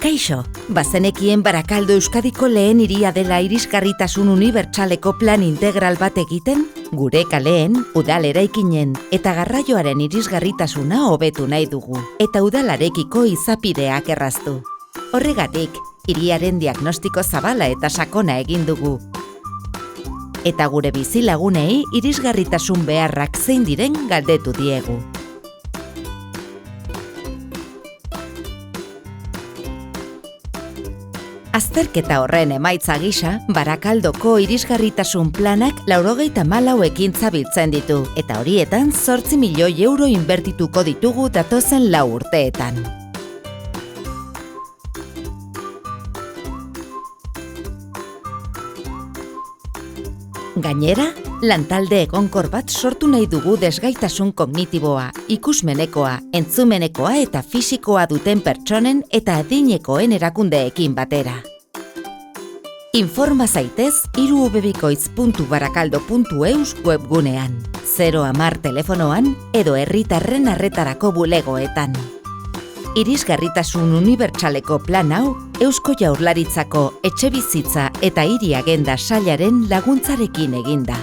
Kaixo, bazenekien Barakaldo Euskadiko lehen hiria dela irisgarritasun unibertsaleko plan integral bat egiten? Gure kaleen, udal eraikinen eta garraioaren irisgarritasuna hobetu nahi dugu, eta udalarekiko izapideak erraztu. Horregatik, hiriaren diagnostiko zabala eta sakona egin dugu. Eta gure bizilagunei irisgarritasun beharrak zein diren galdetu diegu. Azterketa horren emaitza gisa, Barakaldoko irisgarritasun planak 94 ekintza biltzen ditu, eta horietan 8 milioi euro inbertituko ditugu datozen 4 urteetan. Gainera, lantalde egonkor bat sortu nahi dugu desgaitasun kognitiboa, ikusmenekoa, entzumenekoa eta fisikoa duten pertsonen eta adinekoen erakundeekin batera. Informa zaitez www.barakaldo.eus webgunean, 010 telefonoan edo herritarren arretarako bulegoetan. Irisgarritasun unibertsaleko plan hau Eusko Jaurlaritzako etxebizitza eta hiri agenda sailaren laguntzarekin eginda.